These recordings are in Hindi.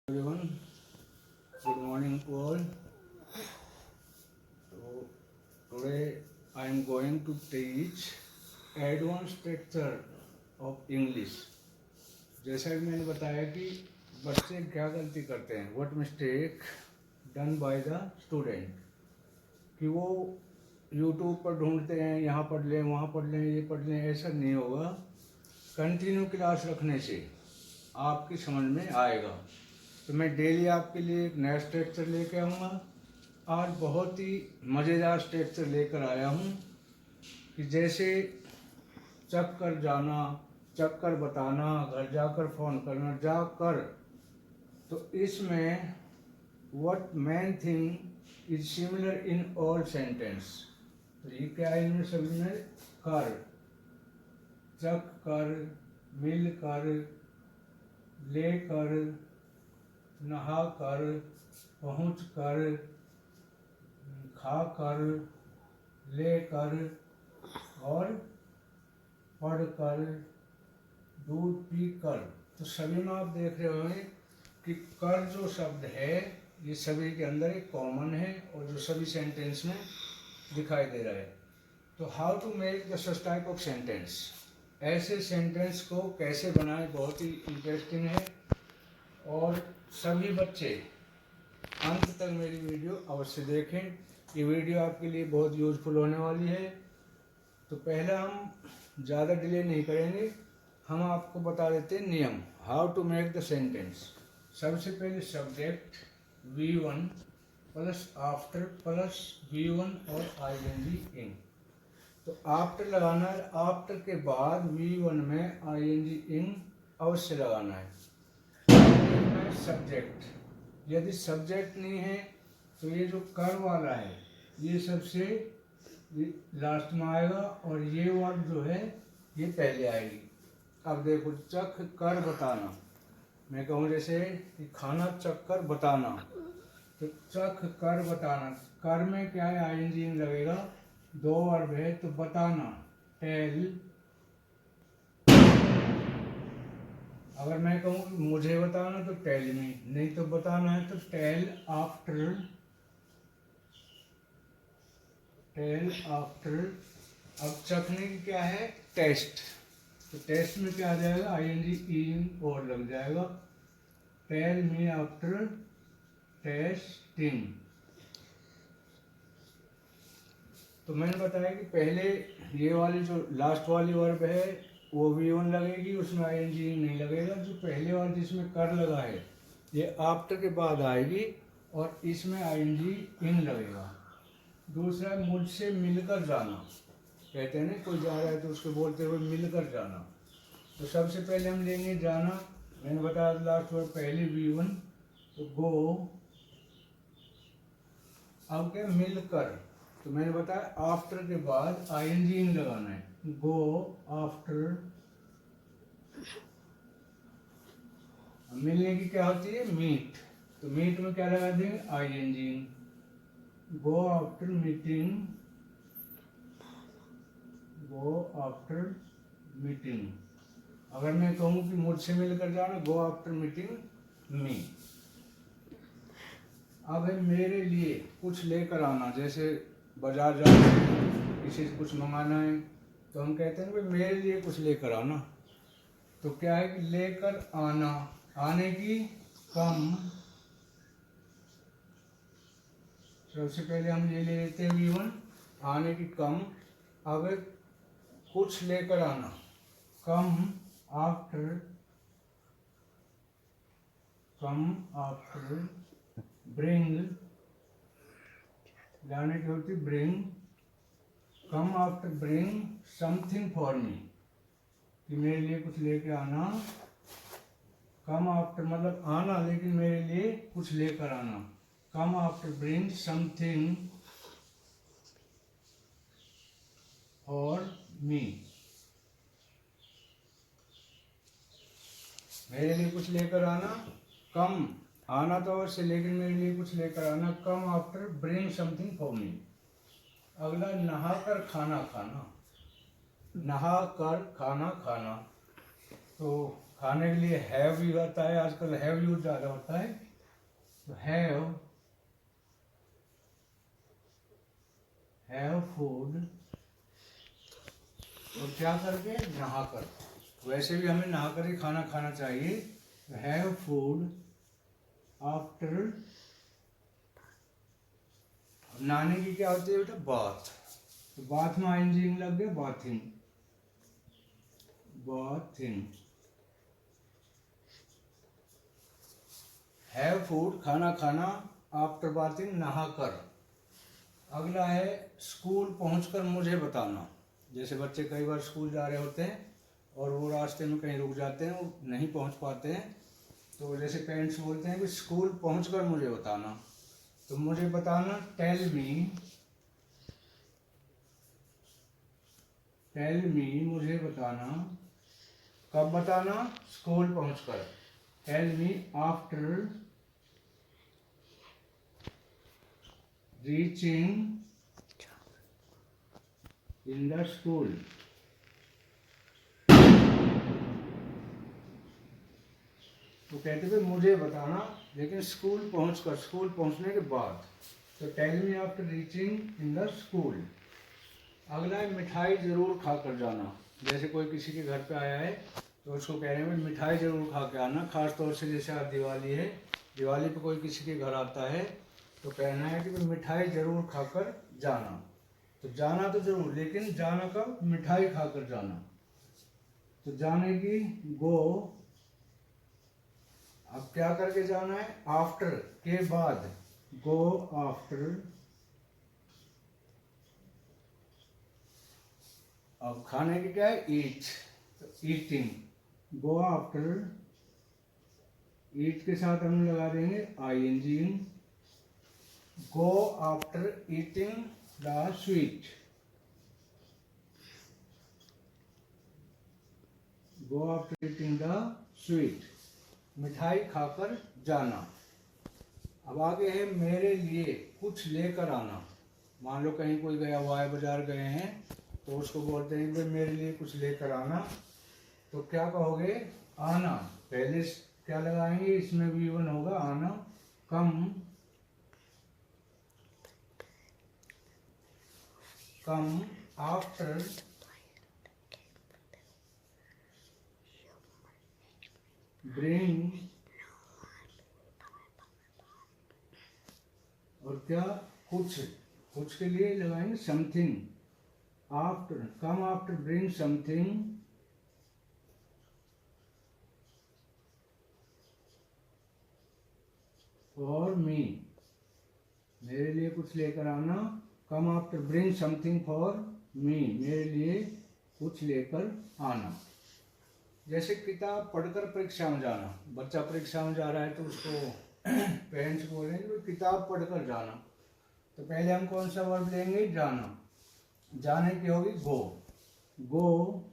Everyone, good morning all. So today I am going to teach advanced structure of English. जैसा कि मैंने बताया कि बच्चे क्या गलती करते हैं, what mistake done by the student, कि वो YouTube पर ढूंढते हैं, यहाँ पढ़ लें, वहाँ पढ़ लें, ये पढ़ लें. ऐसा नहीं होगा. कंटिन्यू क्लास रखने से आपकी समझ में आएगा. तो मैं डेली आपके लिए एक नया स्ट्रक्चर लेके आऊँगा. आज बहुत ही मज़ेदार स्ट्रक्चर लेकर आया हूँ कि जैसे चक्कर जाना, चक्कर बताना, घर जाकर फ़ोन करना, जाकर. तो इसमें what main thing is similar in all sentence. तो ये क्या है इनमें सभी में? कर, चक कर, मिल कर, ले कर, नहा कर, पहुँच कर, खा कर, ले कर और पढ़ कर, दूध पी कर. तो सभी में आप देख रहे होंगे कि कर जो शब्द है ये सभी के अंदर एक कॉमन है और जो सभी सेंटेंस में दिखाई दे रहा है. तो how to make the such type of sentence, ऐसे सेंटेंस को कैसे बनाएं, बहुत ही इंटरेस्टिंग है. और सभी बच्चे अंत तक मेरी वीडियो अवश्य देखें. ये वीडियो आपके लिए बहुत यूज़फुल होने वाली है. तो पहला हम ज़्यादा डिले नहीं करेंगे, हम आपको बता देते हैं नियम, how to make the sentence. सबसे पहले subject V1 plus after plus V1 और ING इन. तो आफ्टर लगाना है, आफ्टर के बाद V1 में ING इन अवश्य लगाना है. सब्जेक्ट, यदि सब्जेक्ट नहीं है तो ये जो कर वाला है ये सबसे लास्ट में आएगा और ये वर्ड जो है ये पहले आएगी. अब देखो, चख कर बताना, मैं कहूँ जैसे कि खाना चख कर बताना, तो चख कर बताना, कर में क्या है? ING लगेगा. दो वर्ब है तो बताना, टेल. अगर मैं कहूँ मुझे बताना तो टेल मी, नहीं तो बताना है तो टेल आफ्टर. Tell after. अब चखने की क्या है? टेस्ट. तो टेस्ट में क्या आ जाएगा? ING इन और लग जाएगा. Tell me after testing. तो मैंने बताया कि पहले ये वाली जो लास्ट वाली वर्ब है वो V1 लगेगी, उसमें ING नहीं लगेगा. जो पहले वाली जिसमें कर लगा है ये आफ्टर के बाद आएगी और इसमें ING इन लगेगा. दूसरा, मुझसे मिलकर जाना. कहते हैं ना, कोई जा रहा है तो उसको बोलते हुए मिलकर जाना. तो सबसे पहले हम लेंगे जाना. मैंने बताया लास्ट वर्ड पहले V1, तो गो. अब क्या? मिलकर. तो मैंने बताया आफ्टर के बाद ING इन लगाना है. Go after. मिलने की क्या होती है? मीट. तो मीट में क्या लगा देंगे? ING in. Go after meeting. Go after meeting. अगर मैं कहूँ कि मुझसे मिलकर जाना, गो आफ्टर मीटिंग मी. अब है मेरे लिए कुछ लेकर आना. जैसे बाजार जाना है, किसी से कुछ मंगाना है, तो हम कहते हैं भाई मेरे लिए कुछ लेकर आना. तो क्या है कि लेकर आना, आने की कम. सबसे पहले हम ये ले लेते हैं V1, आने की कम. अब कुछ लेकर आना, come after. Come after bring. लाने की होती bring. Come after bring something for me, कि मेरे लिए कुछ लेके आना. कम आफ्टर मतलब आना, लेकिन मेरे लिए कुछ लेकर आना. Come after bring something for me. मेरे लिए कुछ लेकर आना. कम आना तो अवश्य, लेकिन मेरे लिए कुछ लेकर आना. Come after bring something for me. अगला, नहाकर खाना खाना. नहा कर खाना खाना. तो खाने के लिए हैव भी आता है, आजकल हैव यूज ज़्यादा होता है। तो हैव फूड, और क्या करके, नहा कर। वैसे भी हमें नहा कर ही खाना खाना चाहिए। हैव फूड आफ्टर, नहाने की क्या होती है बेटा, बाथ। तो बाथ में आईएनजी लग गया, बाथिंग, बाथिंग। हैव फूड, खाना खाना, आफ्टर बाथिंग, नहा कर। अगला है स्कूल पहुंचकर मुझे बताना। जैसे बच्चे कई बार स्कूल जा रहे होते हैं और वो रास्ते में कहीं रुक जाते हैं, वो नहीं पहुंच पाते हैं, तो जैसे पेरेंट्स बोलते हैं कि स्कूल पहुंचकर मुझे बताना। तो मुझे बताना, टेल मी, मुझे बताना। कब बताना, स्कूल पहुंचकर। Tell me after reaching in the school. तो कहते थे मुझे बताना, लेकिन स्कूल पहुंचकर, स्कूल पहुंचने के बाद। तो tell me after reaching in the school. अगला है मिठाई जरूर खाकर जाना। जैसे कोई किसी के घर पे आया है तो उसको कह रहे हैं मिठाई जरूर खा के आना। खास तौर से जैसे आज दिवाली है, दिवाली पे कोई किसी के घर आता है तो कहना है कि मिठाई जरूर खाकर जाना। तो जाना तो जरूर, लेकिन जाना कब, मिठाई खाकर जाना। तो जाने की गो, अब क्या करके जाना है, आफ्टर के बाद, गो आफ्टर। अब खाने की क्या है, ईट, तो ईटिंग, गो आफ्टर, ईट के साथ हम लगा देंगे ING. Go after eating the sweet, go after eating the sweet, मिठाई खाकर जाना। अब आगे है मेरे लिए कुछ लेकर आना। मान लो कहीं कोई गया हुआ है, बाजार गए हैं, तो उसको बोलते हैं कि मेरे लिए कुछ लेकर आना। तो क्या कहोगे, आना। पहले क्या लगाएंगे, इसमें भी वन होगा, आना। कम, कम आफ्टर, ब्रिंग, और क्या, कुछ, कुछ के लिए लगाएंगे something. After, come after bring something for me, मेरे लिए कुछ लेकर आना। Come after bring something for me, मेरे लिए कुछ लेकर आना। जैसे किताब पढ़कर परीक्षा में जाना। बच्चा परीक्षा में जा रहा है तो उसको पेरेंट्स बोल रहे हैं कि किताब पढ़कर जाना। तो पहले हम कौन सा वर्ब लेंगे, जाना। जाने की होगी गो, गो।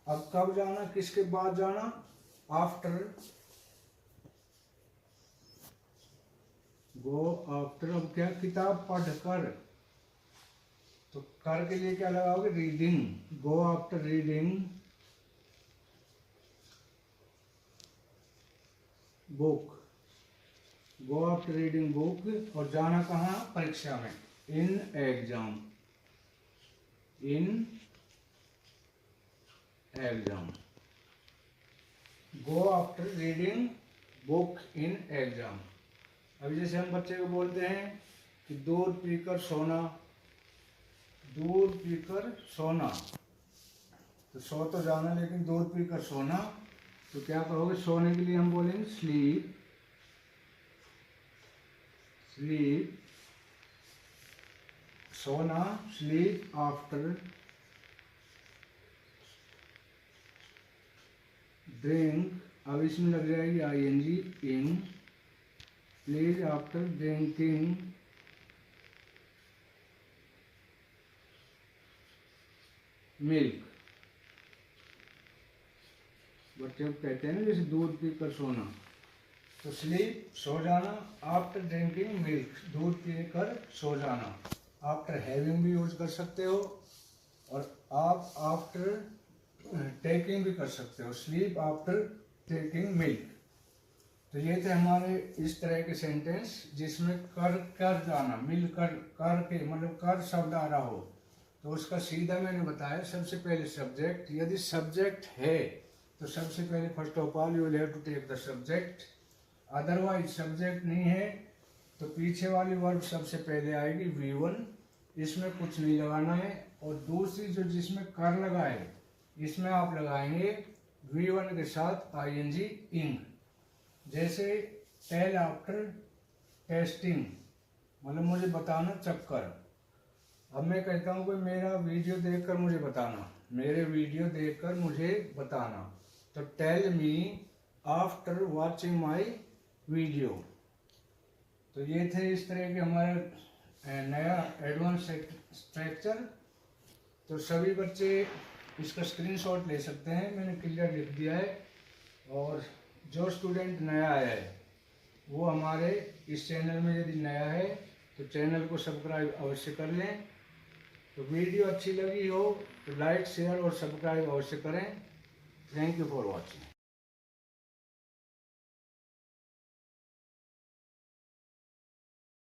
अब कब जाना, किसके बाद जाना, आफ्टर, गो आफ्टर। अब क्या, किताब पढ़कर, तो कर के लिए क्या लगाओगे, reading, go after reading book, go after reading book. और जाना कहाँ, परीक्षा में, in exam, in exam, go after reading book in exam. अभी जैसे हम बच्चे को बोलते हैं कि दूध पीकर सोना, दूध पीकर सोना, तो सो तो जाना, लेकिन दूध पीकर सोना। तो क्या कहोगे, सोने के लिए हम बोलेंगे स्लीप, स्लीप, सोना, स्लीप आफ्टर ड्रिंक। अब इसमें लग जाएगी ING, in, please after drinking milk. बच्चे कहते हैं ना जैसे दूध पीकर सोना, तो स्लीप, सो जाना, आफ्टर ड्रिंकिंग मिल्क, दूध पीकर सो जाना। आफ्टर हैविंग भी यूज कर सकते हो, और आप आफ्टर टेकिंग भी कर सकते हो, स्लीप आफ्टर टेकिंग मिल्क। तो ये थे हमारे इस तरह के सेंटेंस जिसमें कर जाना, मिल कर के मतलब कर शब्द आ रहा हो तो उसका सीधा मैंने बताया सबसे पहले सब्जेक्ट। यदि सब्जेक्ट है तो सबसे पहले first of all you will have to take the subject. Otherwise subject नहीं है तो पीछे वाली वर्ब सबसे पहले आएगी V1, इसमें कुछ नहीं लगाना है। और दूसरी जो जिसमें कर लगा है इसमें आप लगाएंगे V1 के साथ ing इंग। जैसे टेल आफ्टर टेस्टिंग मतलब मुझे बताना चक्कर। अब मैं कहता हूँ कि मेरा वीडियो देखकर मुझे बताना, मेरे वीडियो देखकर मुझे बताना, तो tell me after watching my video. तो ये थे इस तरह के हमारा नया एडवांस स्ट्रक्चर। तो सभी बच्चे इसका स्क्रीनशॉट ले सकते हैं, मैंने क्लियर लिख दिया है। और जो स्टूडेंट नया आया है वो हमारे इस चैनल में यदि नया है तो चैनल को सब्सक्राइब अवश्य कर लें। तो वीडियो अच्छी लगी हो तो लाइक शेयर और सब्सक्राइब अवश्य करें। Thank you for watching.